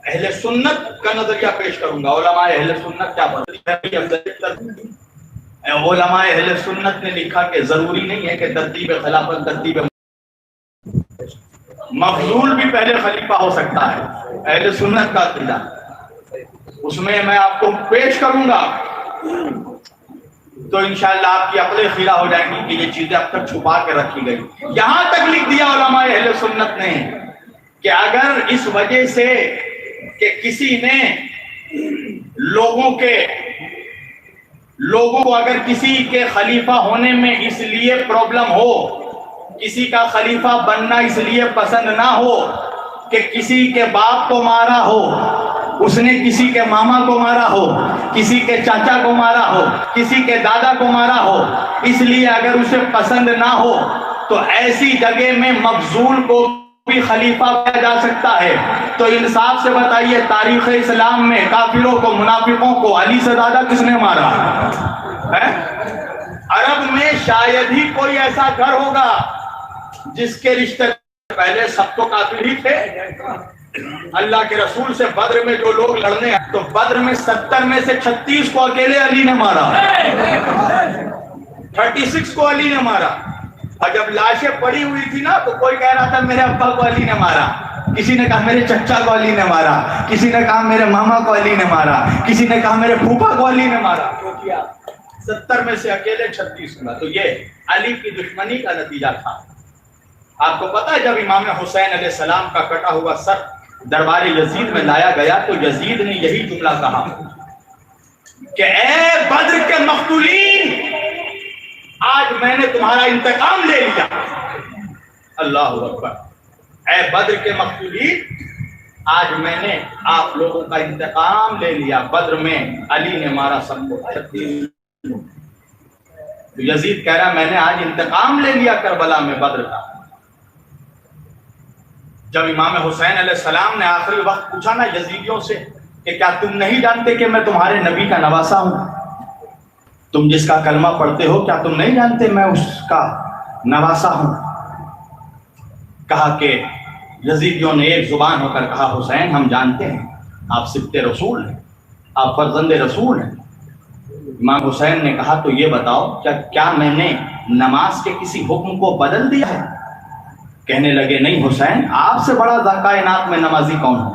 اہل سنت کا نظریہ پیش کروں گا. علماء اہل سنت کیا بتاتے ہیں؟ علماء اہل سنت نے لکھا کہ ضروری نہیں ہے کہ ترتیب خلافت ترتیب مفضول بھی پہلے خلیفہ ہو سکتا ہے. اہل سنت کا عقیدہ اس میں میں آپ کو پیش کروں گا تو انشاءاللہ آپ کی عقلیں خیرہ ہو جائیں گی کہ یہ چیزیں اب تک چھپا کے رکھی گئی. یہاں تک لکھ دیا علماء اہل سنت نے کہ اگر اس وجہ سے کہ کسی نے لوگوں کو اگر کسی کے خلیفہ ہونے میں اس لیے پرابلم ہو، کسی کا خلیفہ بننا اس لیے پسند نہ ہو کہ کسی کے باپ کو مارا ہو، اس نے کسی کے ماما کو مارا ہو، کسی کے چاچا کو مارا ہو، کسی کے دادا کو مارا ہو، اس لیے اگر اسے پسند نہ ہو تو ایسی جگہ میں مفضول کو بھی خلیفہ بنا جا سکتا ہے. تو انصاف سے بتائیے تاریخ اسلام میں کافروں کو، منافقوں کو علی سے زیادہ کس نے مارا ہے؟ عرب میں شاید ہی کوئی ایسا گھر ہوگا جس کے رشتے پہلے سب تو کافر ہی تھے. اللہ کے رسول سے بدر میں جو لوگ لڑنے تو بدر میں 70 میں سے 36 کو اکیلے علی نے مارا، 36 کو علی نے مارا. اور جب لاشیں پڑی ہوئی تھی نا تو کوئی کہہ رہا تھا میرے ابا کو علی نے مارا، کسی نے کہا میرے چچا کو علی نے مارا، کسی نے کہا میرے ماما کو علی نے مارا، کسی نے کہا میرے پھوپھا کو علی نے مارا. کیوں کیا؟ 70 میں سے اکیلے 36 ہوا. تو یہ علی کی دشمنی کا نتیجہ تھا. آپ کو پتا ہے جب امام حسین علیہ السلام کا کٹا ہوا سر دربار یزید میں لایا گیا تو یزید نے یہی جملہ کہا کہ اے بدر کے مقتولین، آج میں نے تمہارا انتقام لے لیا. اللہ اکبر. اے بدر کے مقتولین، آج میں نے آپ لوگوں کا انتقام لے لیا. بدر میں علی نے مارا سب کو. یزید کہہ رہا میں نے آج انتقام لے لیا کربلا میں بدر کا. جب امام حسین علیہ السلام نے آخری وقت پوچھا نا یزیدیوں سے کہ کیا تم نہیں جانتے کہ میں تمہارے نبی کا نواسا ہوں؟ تم جس کا کلمہ پڑھتے ہو کیا تم نہیں جانتے میں اس کا نواسا ہوں؟ کہا کہ یزیدیوں نے ایک زبان ہو کر کہا حسین ہم جانتے ہیں آپ سبط رسول ہیں، آپ فرزند رسول ہیں. امام حسین نے کہا تو یہ بتاؤ کیا میں نے نماز کے کسی حکم کو بدل دیا ہے؟ کہنے لگے نہیں حسین، آپ سے بڑا کائنات میں نمازی کون ہے؟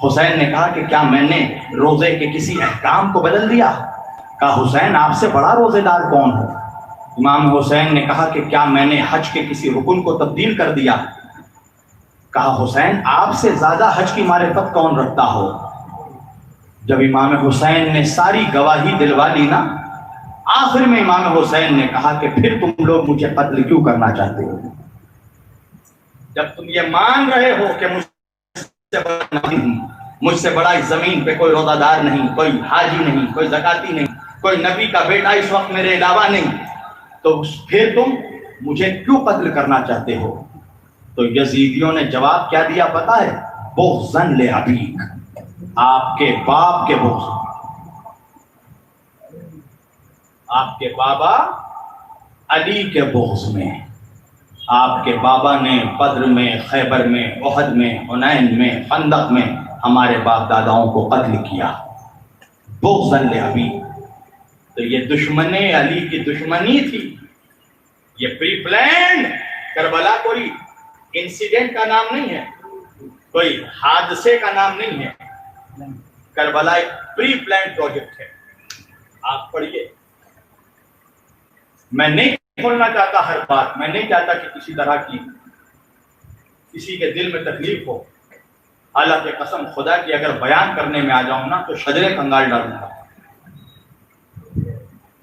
حسین نے کہا کہ کیا میں نے روزے کے کسی احکام کو بدل دیا؟ کہا حسین آپ سے بڑا روزے دار کون ہے؟ امام حسین نے کہا کہ کیا میں نے حج کے کسی رکن کو تبدیل کر دیا؟ کہا حسین آپ سے زیادہ حج کی معرفت کون رکھتا ہو؟ جب امام حسین نے ساری گواہی دلوا لی نا، آخر میں امام حسین نے کہا کہ پھر تم لوگ مجھے قتل کیوں کرنا چاہتے ہو؟ جب تم یہ مان رہے ہو کہ مجھ سے بڑا اس زمین پہ کوئی روزہ دار نہیں، کوئی حاجی نہیں، کوئی زکاتی نہیں، کوئی نبی کا بیٹا اس وقت میرے علاوہ نہیں، تو پھر تم مجھے کیوں قتل کرنا چاہتے ہو؟ تو یزیدیوں نے جواب کیا دیا پتا ہے؟ بغضاً لأبیک، آپ کے باپ کے بغض، آپ کے بابا علی کے بغض میں. آپ کے بابا نے بدر میں، خیبر میں، احد میں، حنین میں، خندق میں ہمارے باپ داداؤں کو قتل کیا. بغضاً لأبی. تو یہ دشمن علی کی دشمنی تھی. یہ پری پلانڈ کربلا کوئی انسیڈنٹ کا نام نہیں ہے، کوئی حادثے کا نام نہیں ہے. کربلا ایک پری پلانڈ پروجیکٹ ہے. آپ پڑھیے. میں نہیں کھولنا چاہتا ہر بات، میں نہیں چاہتا کہ کسی طرح کی کسی کے دل میں تکلیف ہو. اللہ کی قسم خدا کی اگر بیان کرنے میں آ جاؤں نا تو شجرے کنگال ڈالوں گا.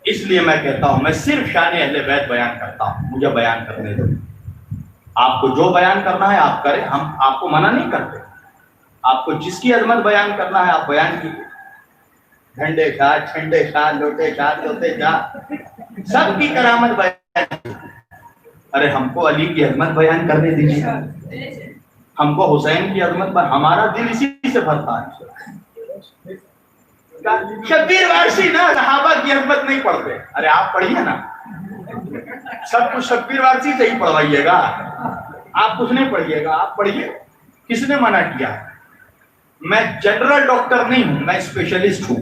اس لیے میں کہتا ہوں میں صرف شان اہل بیت بیان کرتا ہوں، مجھے بیان کرنے دو. آپ کو جو بیان کرنا ہے آپ کریں، ہم آپ کو منع نہیں کرتے. آپ کو جس کی عظمت بیان کرنا ہے آپ بیان کیجیے. ڈھنڈے شاہ، چھنڈے شاہ، لوٹے شاہ، توتے شاہ، سب کی کرامت بیان. ارے ہم کو علی کی عظمت بیان کرنے دیجیے، ہم کو حسین کی عظمت پر، ہمارا دل اسی سے بھرتا ہے. شبیر وارسی نا صحابہ کی عظمت نہیں پڑھتے. ارے آپ پڑھیے نا، سب کچھ شبیر وارسی سے ہی پڑھوائیے گا، آپ کچھ نہیں پڑھیے گا. آپ پڑھیے، کس نے منع کیا؟ میں جنرل ڈاکٹر نہیں ہوں، میں اسپیشلسٹ ہوں.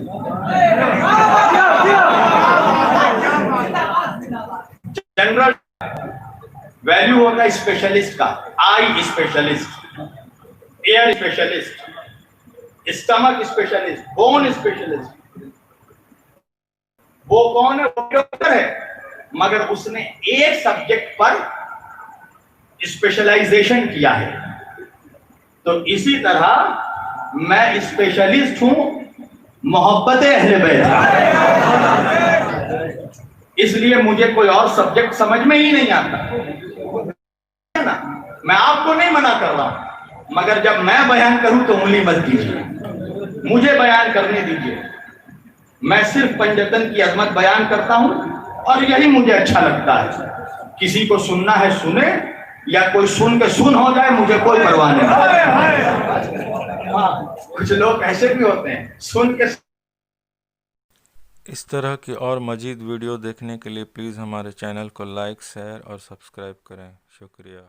جنرل ویلیو ہوگا اسپیشلسٹ کا. Eye specialist, ear specialist, stomach specialist, bone specialist. وہ کون ہے؟ وہ ڈاکٹر ہے، مگر اس نے ایک سبجیکٹ پر اسپیشلائزیشن کیا ہے. تو اسی طرح میں اسپیشلسٹ ہوں محبت اہل بیت. اس لیے مجھے کوئی اور سبجیکٹ سمجھ میں ہی نہیں آتا. میں آپ کو نہیں منع کر رہا ہوں، مگر جب میں بیان کروں تو انگلی مت کیجیے، مجھے بیان کرنے دیجیے. میں صرف پنجتن کی عظمت بیان کرتا ہوں اور یہی مجھے اچھا لگتا ہے. کسی کو سننا ہے سنے، یا کوئی سن کے سن ہو جائے، مجھے کوئی پرواہ نہیں. کچھ لوگ ایسے بھی ہوتے ہیں سن کے. اس طرح کی اور مزید ویڈیو دیکھنے کے لیے پلیز ہمارے چینل کو لائک، شیئر اور سبسکرائب کریں. شکریہ.